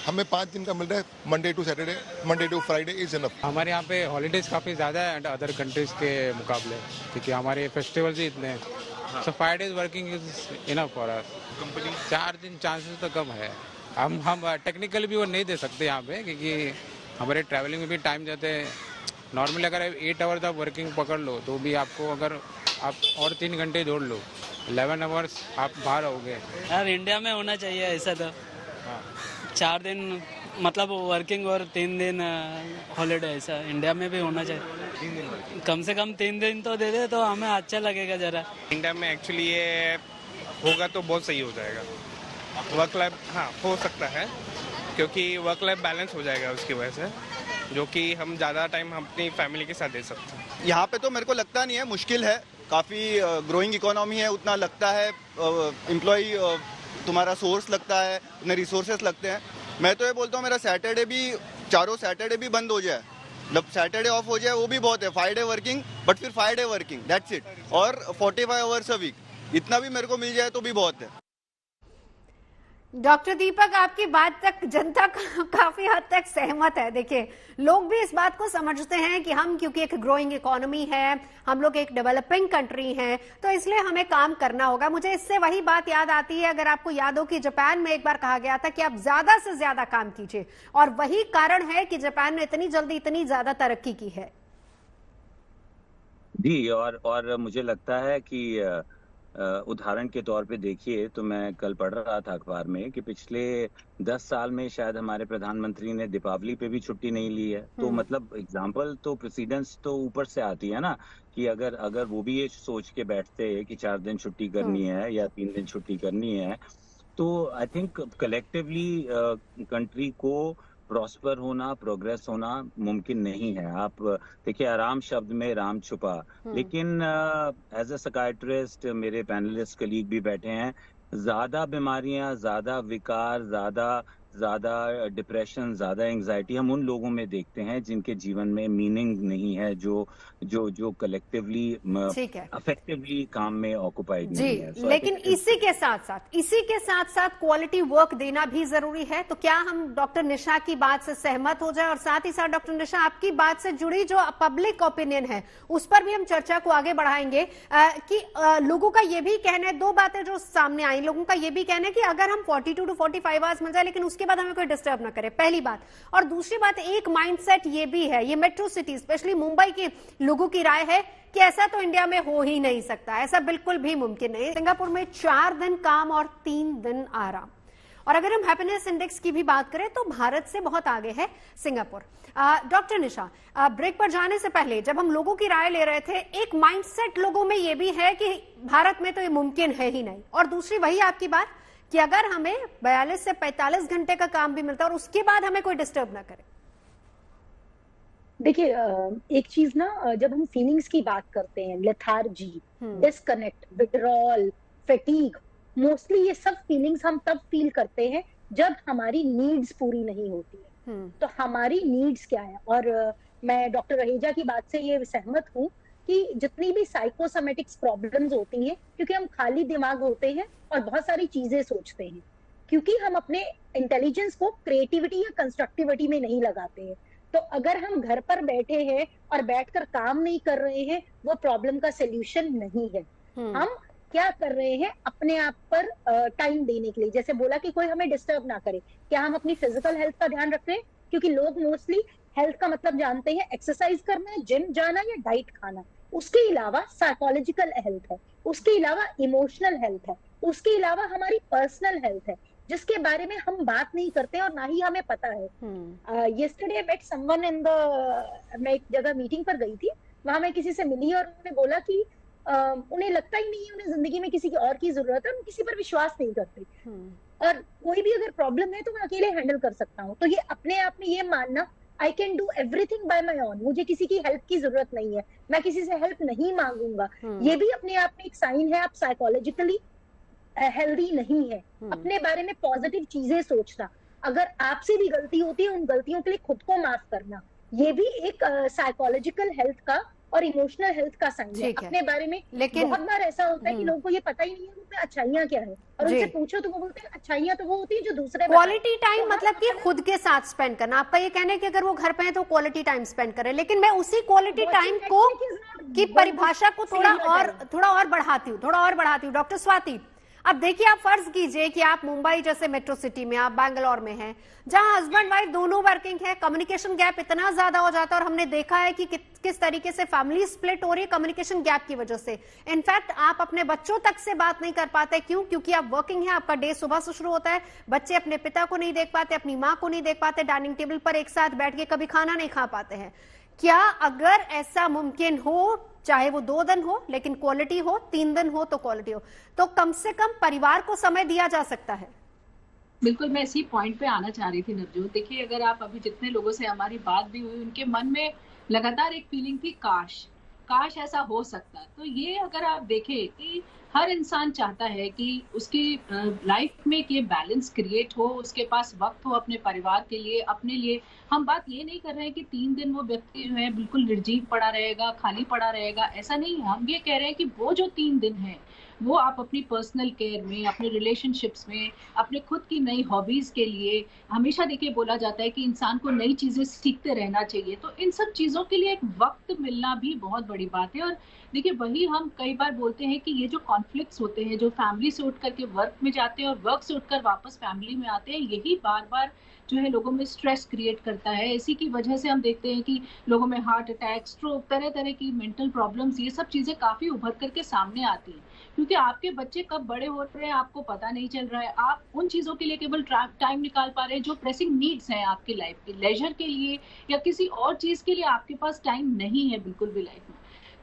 हमें 5 दिन का मिल रहा है, Monday to Saturday, Monday to Friday is enough. हमारे यहाँ पे हॉलीडेज काफ़ी ज़्यादा है अदर कंट्रीज के मुकाबले, क्योंकि हमारे फेस्टिवल्स ही इतने हैं। सो 5 days working is enough for us. Company 4 दिन चांसेस तो कम है। हम टेक्निकली भी वो नहीं दे सकते यहाँ पे, क्योंकि हमारे ट्रैवलिंग में भी टाइम जाते हैं। नॉर्मली अगर 8 hours आप वर्किंग पकड़ लो तो भी आपको, अगर आप और 3 घंटे जोड़ लो, 11 hours आप बाहर रहोगे। यार इंडिया में होना चाहिए ऐसा तो। 4 दिन मतलब वर्किंग और 3 दिन हॉलीडे, ऐसा इंडिया में भी होना चाहिए। कम से कम 3 दिन तो दे दे तो हमें अच्छा लगेगा जरा। इंडिया में एक्चुअली ये होगा तो बहुत सही हो जाएगा। वर्क लाइफ हाँ हो सकता है, क्योंकि वर्क लाइफ बैलेंस हो जाएगा उसकी वजह से, जो कि हम ज़्यादा टाइम अपनी फैमिली के साथ दे सकते हैं। यहाँ पे तो मेरे को लगता नहीं है, मुश्किल है, काफ़ी ग्रोइंग इकोनॉमी है, उतना लगता है एम्प्लॉय तुम्हारा सोर्स लगता है, उतने रिसोर्सेस लगते हैं। मैं तो ये बोलता हूँ मेरा सैटरडे भी, चारों सैटरडे भी बंद हो जाए, मतलब सैटरडे ऑफ हो जाए, वो भी बहुत है। 5 day वर्किंग, बट फिर 5 day वर्किंग, दैट्स इट। और 45 hours अ वीक, इतना भी मेरे को मिल जाए तो भी बहुत है। डॉक्टर दीपक, आपकी बात तक जनता काफी हद तक सहमत है। देखिए, लोग भी इस बात को समझते हैं कि हम, क्योंकि एक ग्रोइंग इकोनॉमी है, हम लोग एक डेवलपिंग कंट्री हैं, तो इसलिए हमें काम करना होगा। मुझे इससे वही बात याद आती है, अगर आपको याद हो कि जापान में एक बार कहा गया था कि आप ज्यादा से ज्यादा काम कीजिए, और वही कारण है कि जापान ने इतनी जल्दी इतनी ज्यादा तरक्की की है। जी, और मुझे लगता है कि उदाहरण के तौर पे देखिए, तो मैं कल पढ़ रहा था अखबार में कि पिछले 10 साल में शायद हमारे प्रधानमंत्री ने दीपावली पे भी छुट्टी नहीं ली है। तो मतलब एग्जाम्पल तो प्रेसिडेंट्स तो ऊपर से आती है ना, कि अगर वो भी ये सोच के बैठते कि 4 दिन छुट्टी करनी है या 3 दिन छुट्टी करनी है, तो आई थिंक कलेक्टिवली कंट्री को प्रॉस्पर होना, प्रोग्रेस होना मुमकिन नहीं है। आप देखिए, आराम शब्द में राम छुपा, लेकिन एज अ साइकियाट्रिस्ट मेरे पैनलिस्ट कलीग भी बैठे हैं, ज्यादा बीमारियां, ज्यादा विकार, ज्यादा डिप्रेशन, ज्यादा एंजाइटी हम उन लोगों में देखते हैं जिनके जीवन में मीनिंग नहीं है, जो कलेक्टिवली अफेक्टिवली काम में ऑक्युपाइड नहीं है। लेकिन इसी के साथ साथ क्वालिटी वर्क देना भी जरूरी है। तो क्या हम डॉक्टर निशा की बात से सहमत हो जाए, और साथ ही साथ डॉक्टर निशा, आपकी बात से जुड़ी जो पब्लिक ओपिनियन है उस पर भी हम चर्चा को आगे बढ़ाएंगे कि लोगों का ये भी कहना है, 2 बातें जो सामने आई, लोगों का ये भी कहना है कि अगर हम 42 to 45 hours मिल जाए, लेकिन उसके बाद हमें कोई डिस्टर्ब ना करे, पहली बात। और दूसरी बात, एक माइंडसेट ये भी है, ये मेट्रो सिटी स्पेशली मुंबई के लोगों की राय है कि ऐसा तो इंडिया में हो ही नहीं सकता, ऐसा बिल्कुल भी मुमकिन नहीं। सिंगापुर में 4 दिन काम और 3 दिन आराम। और अगर हम हैप्पीनेस इंडेक्स की भी बात करें तो भारत से बहुत आगे है सिंगापुर। डॉक्टर निशा, ब्रेक पर जाने से पहले जब हम लोगों की राय ले रहे थे, एक माइंडसेट लोगों में ये भी है कि भारत में तो ये मुमकिन है ही नहीं, और दूसरी वही आपकी बात कि अगर हमें 42 से 45 घंटे का काम भी मिलता है और उसके बाद हमें कोई डिस्टर्ब ना करे। देखिए, एक चीज ना, जब हम फीलिंग्स की बात करते हैं, lethargy, disconnect, withdrawal, fatigue, mostly ये सब फीलिंग्स हम तब फील करते हैं जब हमारी नीड्स पूरी नहीं होती है। तो हमारी नीड्स क्या है? और मैं डॉक्टर रहेजा की बात से ये सहमत हूँ कि जितनी भी साइकोसोमेटिक्स प्रॉब्लम्स होती हैं, क्योंकि हम खाली दिमाग होते हैं और बहुत सारी चीजें सोचते हैं, क्योंकि हम अपने इंटेलिजेंस को क्रिएटिविटी या कंस्ट्रक्टिविटी में नहीं लगाते हैं। तो अगर हम घर पर बैठे हैं और बैठकर काम नहीं कर रहे हैं, वो प्रॉब्लम का सोल्यूशन नहीं है। हम क्या कर रहे हैं, अपने आप पर टाइम देने के लिए, जैसे बोला कि कोई हमें डिस्टर्ब ना करे, क्या हम अपनी फिजिकल हेल्थ का ध्यान रख रहे हैं? क्योंकि लोग मोस्टली हेल्थ का मतलब जानते हैं एक्सरसाइज करना, जिम जाना या डाइट खाना। उसके अलावा साइकोलॉजिकल हेल्थ है, उसके अलावा इमोशनल हेल्थ है, उसके अलावा हमारी पर्सनल हेल्थ है, जिसके बारे में हम बात नहीं करते और ना ही हमें पता है। Yesterday met someone in the, मैं एक जगह मीटिंग पर गई थी, वहां मैं किसी से मिली और उन्होंने बोला कि उन्हें लगता ही नहीं है उन्हें जिंदगी में किसी की और की जरूरत है, उन्हें किसी पर विश्वास नहीं करते, और कोई भी अगर प्रॉब्लम है तो मैं अकेले हैंडल कर सकता हूँ। तो ये अपने आप में ये मानना, I can do everything by my own, मुझे किसी की हेल्प की जरूरत नहीं है, मैं किसी से हेल्प नहीं मांगूंगा, ये भी अपने आप में एक साइन है आप साइकोलॉजिकली हेल्दी नहीं है। अपने बारे में पॉजिटिव चीजें सोचना, अगर आपसे भी गलती होती है उन गलतियों के लिए खुद को माफ करना, ये भी एक साइकोलॉजिकल हेल्थ का और इमोशनल हेल्थ का साइन है। अपने बारे में लेकिन बहुत बार ऐसा होता है कि लोगों को ये पता ही नहीं है उनमें अच्छाइयाँ क्या है, और उनसे पूछो तो वो बोलते हैं अच्छाइयाँ तो वो होती है जो दूसरे। क्वालिटी टाइम मतलब कि खुद के साथ स्पेंड करना। आपका ये कहना है कि अगर वो घर पे है तो क्वालिटी टाइम स्पेंड करें, लेकिन मैं उसी क्वालिटी टाइम को की परिभाषा को थोड़ा और बढ़ाती हूँ डॉक्टर स्वाति। अब देखिए, आप फर्ज कीजिए कि आप मुंबई जैसे मेट्रो सिटी में, आप बैंगलोर में हैं, जहां हस्बैंड वाइफ दोनों वर्किंग है, कम्युनिकेशन गैप इतना ज्यादा हो जाता है, और हमने देखा है कि किस तरीके से फैमिली स्प्लिट हो रही है कम्युनिकेशन गैप की वजह से। इनफैक्ट आप अपने बच्चों तक से बात नहीं कर पाते। क्यों? क्योंकि आप वर्किंग है, आपका डे सुबह से शुरू होता है, बच्चे अपने पिता को नहीं देख पाते, अपनी माँ को नहीं देख पाते, डाइनिंग टेबल पर एक साथ बैठ के कभी खाना नहीं खा पाते हैं। क्या अगर ऐसा मुमकिन हो, चाहे वो 2 दिन हो लेकिन क्वालिटी हो, 3 दिन हो तो क्वालिटी हो, तो कम से कम परिवार को समय दिया जा सकता है? बिल्कुल, मैं इसी पॉइंट पे आना चाह रही थी नवजोत। देखिए, अगर आप अभी जितने लोगों से हमारी बात भी हुई, उनके मन में लगातार एक फीलिंग थी, काश ऐसा हो सकता। तो ये अगर आप देखें कि हर इंसान चाहता है कि उसकी लाइफ में ये बैलेंस क्रिएट हो, उसके पास वक्त हो अपने परिवार के लिए, अपने लिए। हम बात ये नहीं कर रहे हैं कि 3 दिन वो व्यक्ति जो है बिल्कुल निर्जीव पड़ा रहेगा, खाली पड़ा रहेगा, ऐसा नहीं है। हम ये कह रहे हैं कि वो जो 3 दिन है वो आप अपनी पर्सनल केयर में, अपने रिलेशनशिप्स में, अपने खुद की नई हॉबीज के लिए, हमेशा देखिए बोला जाता है कि इंसान को नई चीजें सीखते रहना चाहिए, तो इन सब चीजों के लिए एक वक्त मिलना भी बहुत बड़ी बात है। और देखिए, वही हम कई बार बोलते हैं कि ये जो कॉन्फ्लिक्ट्स होते हैं, जो फैमिली से उठ करके वर्क में जाते हैं और वर्क से उठकर वापस फैमिली में आते हैं, यही बार बार जो है लोगों में स्ट्रेस क्रिएट करता है। इसी की वजह से हम देखते हैं कि लोगों में हार्ट अटैक, स्ट्रोक, तरह तरह की मेंटल प्रॉब्लम्स, ये सब चीजें काफी उभर करके सामने आती हैं, क्योंकि आपके बच्चे कब बड़े हो रहे हैं आपको पता नहीं चल रहा है। आप उन चीजों के लिए केवल टाइम निकाल पा रहे हैं जो प्रेसिंग नीड्स हैं आपकी लाइफ के, लेजर के लिए या किसी और चीज के लिए आपके पास टाइम नहीं है बिल्कुल भी लाइफ में।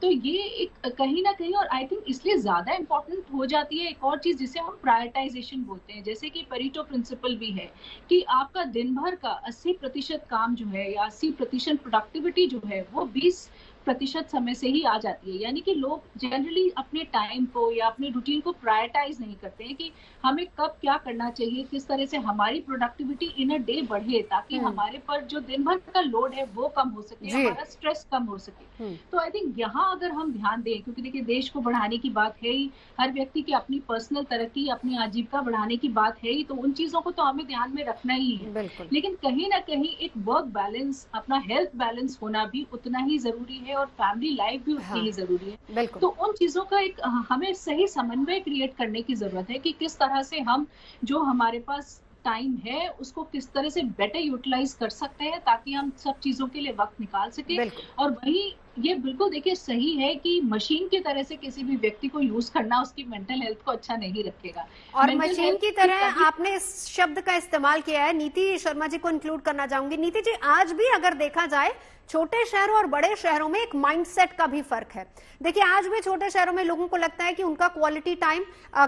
तो ये एक कहीं ना कहीं, और आई थिंक इसलिए ज्यादा इंपॉर्टेंट हो जाती है एक और चीज जिसे हम प्रायोरिटाइजेशन बोलते हैं, जैसे कि पेरेटो प्रिंसिपल भी है कि आपका दिन भर का 80% काम जो है या 80% प्रोडक्टिविटी जो है वो 20% समय से ही आ जाती है। यानी कि लोग जनरली अपने टाइम को या अपने रूटीन को प्रायोरिटाइज नहीं करते हैं कि हमें कब क्या करना चाहिए, किस तरह से हमारी प्रोडक्टिविटी इन अ डे बढ़े, ताकि हमारे पर जो दिन भर का लोड है वो कम हो सके, हमारा स्ट्रेस कम हो सके। तो आई थिंक यहाँ अगर हम ध्यान दें, क्योंकि देखिए देश को बढ़ाने की बात है ही, हर व्यक्ति की अपनी पर्सनल तरक्की, अपनी आजीविका बढ़ाने की बात है ही, तो उन चीजों को तो हमें ध्यान में रखना ही है। लेकिन कहीं ना कहीं एक वर्क बैलेंस, अपना हेल्थ बैलेंस होना भी उतना ही जरूरी है और फैमिली लाइफ भी उतनी ही जरूरी है। तो उन चीजों का एक हमें सही समन्वय क्रिएट करने की जरूरत है कि किस तरह से हम जो हमारे पास टाइम है उसको किस तरह से बेटर यूटिलाइज कर सकते हैं, ताकि हम सब चीजों के लिए वक्त निकाल सके। और वही ये बिल्कुल देखिए सही है कि मशीन की तरह से किसी भी व्यक्ति को यूज करना उसकी मेंटल हेल्थ को अच्छा नहीं रखेगा। और मशीन की तरह आपने इस शब्द का इस्तेमाल किया है। नीति शर्मा जी को इंक्लूड करना चाहूंगी। नीति जी, आज भी अगर देखा जाए छोटे शहरों और बड़े शहरों में एक माइंडसेट का भी फर्क है। देखिए, आज भी छोटे शहरों में लोगों को लगता है कि उनका क्वालिटी टाइम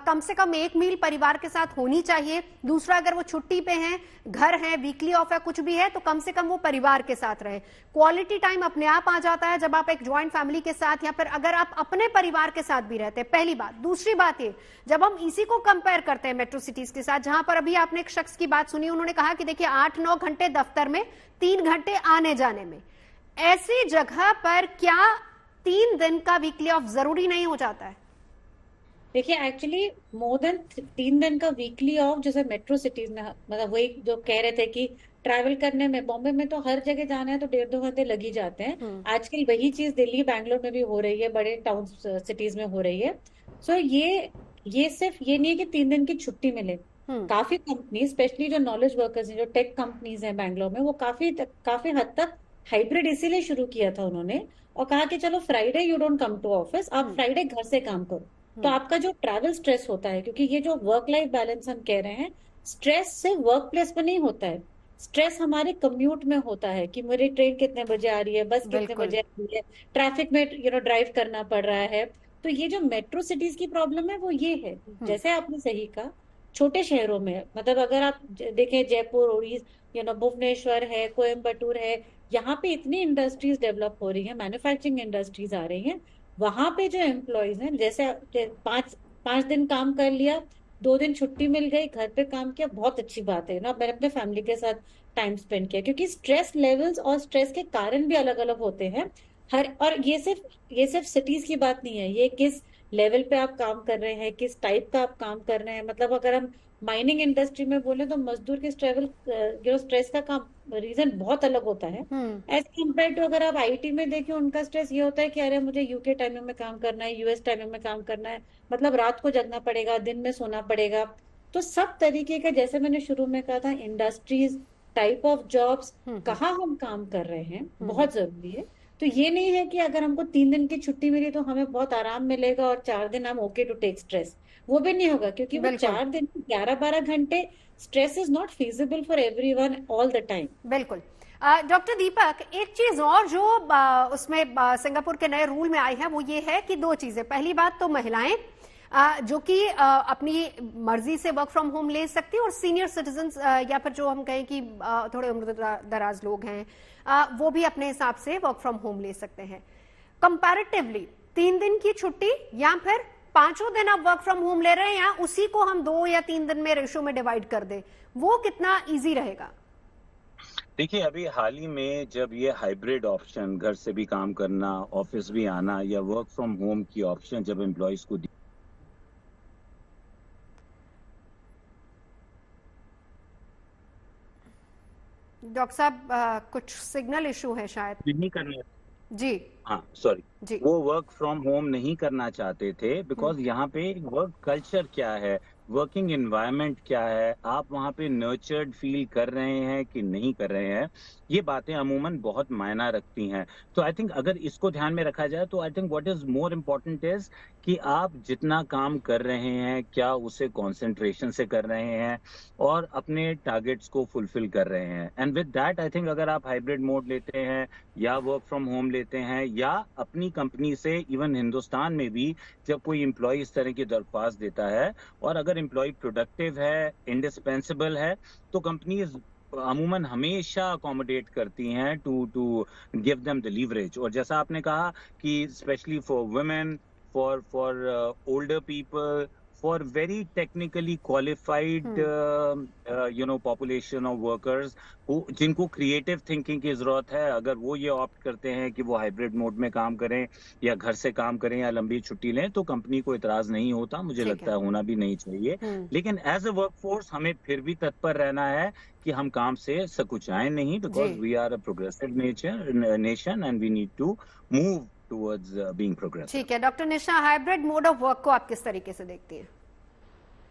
कम से कम 1 मील परिवार के साथ होनी चाहिए। दूसरा, अगर वो छुट्टी पे हैं, घर है, वीकली ऑफ है, कुछ भी है, तो कम से कम वो परिवार के साथ रहे। क्वालिटी टाइम अपने आप आ जाता है जब आप एक ज्वाइंट फैमिली के साथ या फिर अगर आप अपने परिवार के साथ भी रहते हैं, पहली बात। दूसरी बात ये, जब हम इसी को कंपेयर करते हैं मेट्रो सिटीज के साथ, जहां पर अभी आपने एक शख्स की बात सुनी, उन्होंने कहा कि देखिए 8-9 घंटे दफ्तर में, 3 घंटे आने जाने में, ऐसी जगह पर क्या 3 दिन का वीकली ऑफ जरूरी नहीं हो जाता है? देखिए, एक्चुअली मोर देन 3 दिन का वीकली ऑफ जैसे मेट्रो सिटीज में, मतलब वही जो कह रहे थे कि ट्रैवल करने में, बॉम्बे में तो हर जगह जाना है तो 1.5-2 घंटे लग ही जाते हैं। आजकल वही चीज दिल्ली, बैंगलोर में भी हो रही है, बड़े टाउन सिटीज में हो रही है। सो ये सिर्फ ये नहीं है कि 3 दिन की छुट्टी मिले। काफी कंपनी, स्पेशली जो नॉलेज वर्कर्स हैं, जो टेक कंपनीज हैं बैंगलोर में, वो काफी हद तक हाइब्रिड इसीलिए शुरू किया था उन्होंने, और कहा कि चलो Friday you don't come to office, आप फ्राइडे घर से काम करो। तो आपका जो ट्रैवल स्ट्रेस होता है, क्योंकि ये जो वर्क लाइफ बैलेंस हम कह रहे हैं, स्ट्रेस सिर्फ वर्क प्लेस में नहीं होता है, स्ट्रेस हमारे कम्यूट में होता है कि मेरी ट्रेन कितने बजे आ रही है, बस कितने बजे आ रही है, ट्रैफिक में ड्राइव करना पड़ रहा है। तो ये जो मेट्रो सिटीज की प्रॉब्लम है वो ये है, जैसे आपने सही कहा, छोटे शहरों में, मतलब अगर आप देखें जयपुर, ओडिशा, भुवनेश्वर है, कोयम्बटूर है, यहाँ पे इतनी इंडस्ट्रीज डेवलप हो रही है, मैन्युफैक्चरिंग इंडस्ट्रीज आ रही हैं, वहां पे जो एम्प्लॉयज हैं, जैसे 5 दिन काम कर लिया, 2 दिन छुट्टी मिल गई, घर पे काम किया, बहुत अच्छी बात है ना। मैंने अपने फैमिली के साथ टाइम स्पेंड किया, क्योंकि स्ट्रेस लेवल्स और स्ट्रेस के कारण भी अलग अलग होते हैं हर। और ये सिर्फ सिटीज की बात नहीं है, ये किस लेवल पे आप काम कर रहे हैं, किस टाइप का आप काम कर रहे हैं। मतलब अगर हम माइनिंग इंडस्ट्री में बोले तो मजदूर के स्ट्रेस का काम रीजन बहुत अलग होता है एज कम्पेयर टू अगर आप आईटी में देखें, उनका स्ट्रेस ये होता है कि अरे मुझे यूके टाइमिंग में काम करना है, यूएस टाइमिंग में काम करना है, मतलब रात को जगना पड़ेगा, दिन में सोना पड़ेगा। तो सब तरीके का, जैसे मैंने शुरू में कहा था, इंडस्ट्रीज, टाइप ऑफ जॉब्स, कहाँ हम काम कर रहे हैं, बहुत जरूरी है। तो ये नहीं है कि अगर हमको 3 दिन की छुट्टी मिली तो हमें बहुत आराम मिलेगा और 4 दिन हम ओके टू टेक स्ट्रेस, वो भी नहीं होगा, क्योंकि वो 4 दिन 11-12 घंटे stress is not feasible for everyone all the time. बिल्कुल। डॉक्टर दीपक, एक चीज और जो उसमें सिंगापुर के नए रूल में आई है वो ये है कि 2 चीजें। पहली बात तो महिलाएं जो कि अपनी मर्जी से वर्क फ्रॉम होम ले सकती है, और सीनियर सिटीजन्स या फिर जो हम कहें कि थोड़े उम्र दराज लोग हैं वो भी अपने हिसाब से वर्क फ्रॉम होम ले सकते हैं। कंपैरेटिवली 3 दिन की छुट्टी या फिर 5 दिन आप वर्क फ्रॉम होम ले रहे हैं, या उसी को हम 2 या 3 दिन में रेशो में डिवाइड कर दें, वो कितना इजी रहेगा? देखिए, अभी हाल ही में जब ये हाइब्रिड ऑप्शन, घर से भी काम करना, ऑफिस भी आना, या वर्क फ्रॉम होम की ऑप्शन जब एम्प्लॉयज को दी, डॉक्टर साहब कुछ सिग्नल इशू है शायद। नहीं करने जी हाँ सॉरी जी, वो वर्क फ्रॉम होम नहीं करना चाहते थे, बिकॉज यहाँ पे वर्क कल्चर क्या है, वर्किंग एनवायरनमेंट क्या है, आप वहाँ पे नर्चर्ड फील कर रहे हैं कि नहीं कर रहे हैं, ये बातें अमूमन बहुत मायना रखती हैं। तो आई थिंक अगर इसको ध्यान में रखा जाए तो I think what is more important is कि आप जितना काम कर रहे हैं क्या उसे कंसंट्रेशन से कर रहे हैं और अपने टारगेट्स को फुलफिल कर रहे हैं। And with that I think अगर आप हाइब्रिड मोड लेते हैं या वर्क फ्रॉम होम लेते हैं, या अपनी कंपनी से, इवन हिंदुस्तान में भी जब कोई एम्प्लॉय इस तरह की दरख्वास्त देता है और अगर एम्प्लॉय प्रोडक्टिव है, इंडिस्पेंसिबल है, तो कंपनीज अमूमन हमेशा अकोमोडेट करती हैं to give them the leverage. और जैसा आपने कहा कि specially for women, for older people, for very technically qualified population of workers जिनको क्रिएटिव थिंकिंग की जरूरत है, अगर वो ये ऑप्ट करते हैं कि वो हाइब्रिड मोड में काम करें या घर से काम करें या लंबी छुट्टी लें, तो कंपनी को इतराज नहीं होता, मुझे लगता है होना भी नहीं चाहिए। लेकिन एज ए वर्कफोर्स हमें फिर भी तत्पर रहना है कि हम काम से सकुचाएं नहीं, because we are a progressive nation and we need to move towards being progressive। ठीक है doctor Nisha, hybrid mode of work को आप किस तरीके से देखती हैं?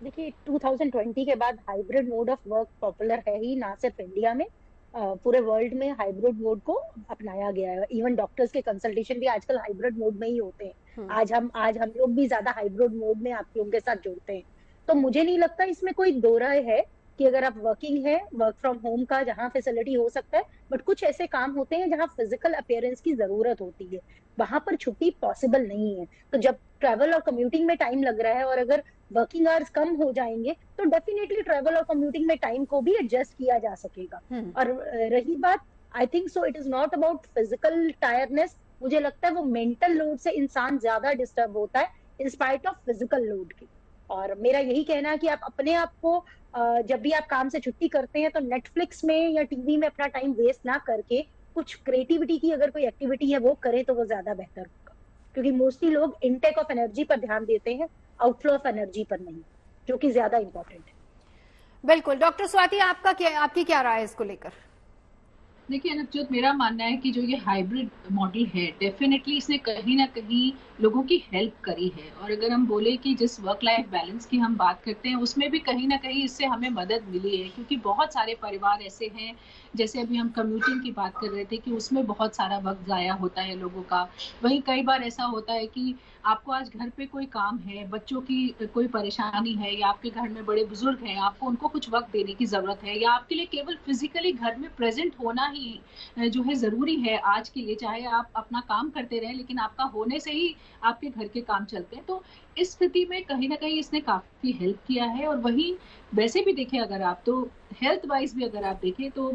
देखिए 2020 के बाद hybrid mode of work popular है ही, ना सिर्फ इंडिया में, पूरे वर्ल्ड में हाइब्रिड मोड को अपनाया गया है। इवन डॉक्टर्स के कंसल्टेशन भी आजकल हाइब्रिड मोड में ही होते हैं। आज हम लोग भी ज्यादा हाइब्रिड मोड में आप लोगों के साथ जुड़ते हैं। तो मुझे नहीं लगता इसमें कोई दो राय है कि अगर आप वर्किंग है वर्क फ्रॉम होम का, जहाँ फैसिलिटी हो सकता है, बट कुछ ऐसे काम होते हैं जहाँ फिजिकल अपीयरेंस की जरूरत होती है, वहां पर छुट्टी पॉसिबल नहीं है। तो जब ट्रैवल और कम्यूटिंग में टाइम लग रहा है और अगर वर्किंग आवर्स कम हो जाएंगे तो डेफिनेटली ट्रैवल और कम्यूटिंग में टाइम को भी एडजस्ट किया जा सकेगा। और रही बात, I think so it is not about physical tiredness, मुझे लगता है वो मेंटल लोड से इंसान ज्यादा डिस्टर्ब होता है in spite of physical load की। और मेरा यही कहना है कि आप अपने आप को जब भी आप काम से छुट्टी करते हैं तो नेटफ्लिक्स में या टीवी में अपना टाइम वेस्ट ना करके कुछ क्रिएटिविटी की अगर कोई एक्टिविटी है वो करें तो वो ज्यादा बेहतर होगा, क्योंकि मोस्टली लोग इनटेक ऑफ एनर्जी पर ध्यान देते हैं, आउटफ्लो ऑफ एनर्जी पर नहीं, जो कि ज्यादा इंपॉर्टेंट है। बिल्कुल। डॉक्टर स्वाति, आपकी क्या राय है इसको लेकर? देखिए नवजोत, मेरा मानना है कि जो ये हाइब्रिड मॉडल है डेफिनेटली इसने कहीं ना कहीं लोगों की हेल्प करी है। और अगर हम बोले कि जिस वर्क लाइफ बैलेंस की हम बात करते हैं उसमें भी कहीं ना कहीं इससे हमें मदद मिली है, क्योंकि बहुत सारे परिवार ऐसे हैं, जैसे अभी हम कम्यूटिंग की बात कर रहे थे कि उसमें बहुत सारा वक्त ज़ाया होता है लोगों का। वहीं कई बार ऐसा होता है कि आपको आज घर पे कोई काम है, बच्चों की कोई परेशानी है, या आपके घर में बड़े बुजुर्ग हैं, आपको उनको कुछ वक्त देने की जरूरत है, या आपके लिए केवल फिजिकली घर में प्रेजेंट होना ही जो है जरूरी है आज के लिए, चाहे आप अपना काम करते रहें लेकिन आपका होने से ही आपके घर के काम चलते हैं। तो इस स्थिति में कहीं ना कहीं इसने काफी हेल्प किया है। और वहीं वैसे भी देखें अगर आप, तो हेल्थ वाइज भी अगर आप देखें तो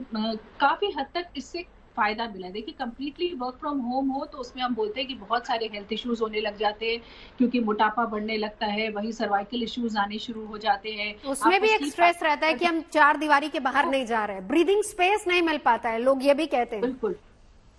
काफी हद तक इससे फायदा मिला है। देखिए कंप्लीटली वर्क फ्रॉम होम हो तो उसमें हम बोलते हैं कि बहुत सारे हेल्थ इश्यूज होने लग जाते हैं, क्योंकि मोटापा बढ़ने लगता है, वही सर्वाइकल इश्यूज आने शुरू हो जाते हैं। उसमें भी एक स्ट्रेस रहता है कि हम 4 दीवारी के बाहर नहीं जा रहे हैं, ब्रीदिंग स्पेस नहीं मिल पाता है, लोग ये भी कहते हैं। बिल्कुल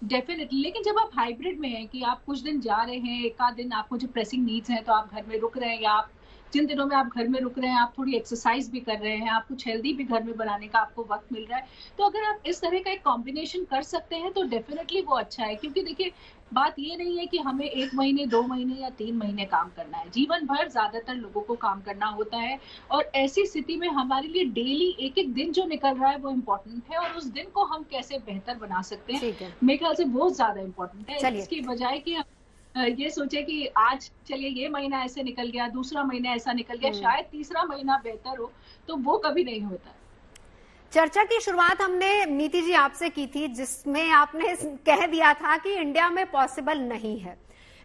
डेफिनेटली, लेकिन जब आप हाइब्रिड में हैं कि आप कुछ दिन जा रहे हैं, एक आध दिन आपको जो प्रेसिंग नीड्स हैं तो आप घर में रुक रहे हैं, या आप जिन दिनों में आप घर में रुक रहे हैं आप थोड़ी एक्सरसाइज भी कर रहे हैं, आप कुछ हेल्दी भी घर में बनाने का आपको वक्त मिल रहा है, तो अगर आप इस तरह का एक कॉम्बिनेशन कर सकते हैं तो डेफिनेटली वो अच्छा है। क्योंकि देखिए बात ये नहीं है कि हमें 1 महीने 2 महीने या 3 महीने काम करना है, जीवन भर ज्यादातर लोगों को काम करना होता है, और ऐसी स्थिति में हमारे लिए डेली एक एक दिन जो निकल रहा है वो इम्पोर्टेंट है, और उस दिन को हम कैसे बेहतर बना सकते हैं मेरे ख्याल से बहुत ज्यादा इम्पोर्टेंट है। इसकी बजाय कि ये सोचे कि आज चलिए ये महीना ऐसे निकल गया, दूसरा महीना ऐसा निकल गया, शायद तीसरा महीना बेहतर हो, तो वो कभी नहीं होता। चर्चा की शुरुआत हमने नीति जी आपसे की थी, जिसमें आपने कह दिया था कि इंडिया में पॉसिबल नहीं है,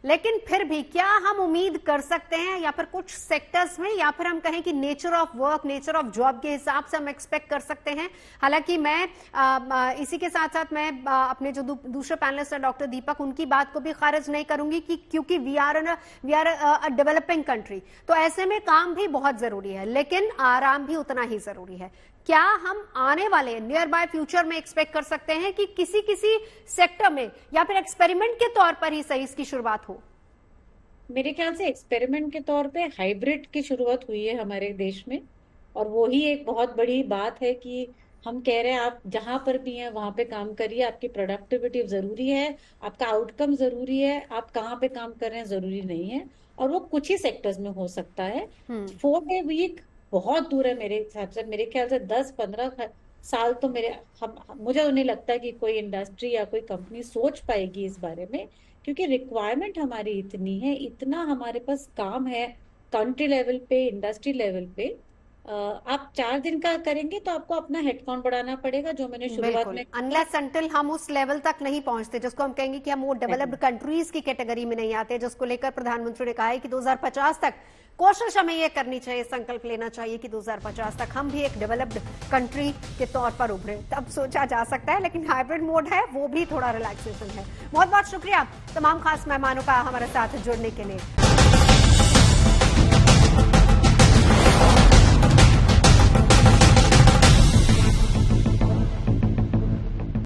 लेकिन फिर भी क्या हम उम्मीद कर सकते हैं, या फिर कुछ सेक्टर्स में, या फिर हम कहें कि nature of work, nature of job के हिसाब से हम एक्सपेक्ट कर सकते हैं? हालांकि मैं इसी के साथ साथ मैं अपने जो दूसरे पैनलिस्ट है डॉक्टर दीपक, उनकी बात को भी खारिज नहीं करूंगी कि क्योंकि we are a developing country, तो ऐसे में काम भी बहुत जरूरी है, लेकिन आराम भी उतना ही जरूरी है। क्या हम आने वाले नियर बाय फ्यूचर में एक्सपेक्ट कर सकते हैं कि किसी किसी सेक्टर में या फिर एक्सपेरिमेंट के तौर पर ही सही इसकी शुरुआत हो? मेरे ख्याल से एक्सपेरिमेंट के तौर पे हाइब्रिड की शुरुआत हुई है हमारे देश में, और वो ही एक बहुत बड़ी बात है कि हम कह रहे हैं आप जहां पर भी हैं वहां पे काम करिए, आपकी प्रोडक्टिविटी जरूरी है, आपका आउटकम जरूरी है, आप कहाँ पे काम कर रहे हैं जरूरी नहीं है, और वो कुछ ही सेक्टर्स में हो सकता है। 4 डे वीक बहुत दूर है मेरे हिसाब से। मेरे ख्याल से 10-15 साल तो मुझे नहीं लगता है कि कोई इंडस्ट्री या कोई कंपनी सोच पाएगी इस बारे में, क्योंकि रिक्वायरमेंट हमारी इतनी है, इतना हमारे पास काम है कंट्री लेवल पे, इंडस्ट्री लेवल पे। आप 4 दिन का करेंगे तो आपको अपना हेडकाउंट बढ़ाना पड़ेगा, जो मैंने शुरुआत में, अनलेस अनटिल हम उस लेवल तक नहीं पहुंचते जिसको हम कहेंगे कि हम वो डेवलप्ड कंट्रीज की कैटेगरी में नहीं आते, जिसको लेकर प्रधानमंत्री ने कहा है कि 2050 तक कोशिश हमें ये करनी चाहिए, संकल्प लेना चाहिए कि 2050 तक हम भी एक डेवलप्ड कंट्री के तौर पर उभरे, तब सोचा जा सकता है। लेकिन हाइब्रिड मोड है, वो भी थोड़ा रिलैक्सेशन है। बहुत बहुत शुक्रिया तमाम खास मेहमानों का हमारे साथ जुड़ने के लिए।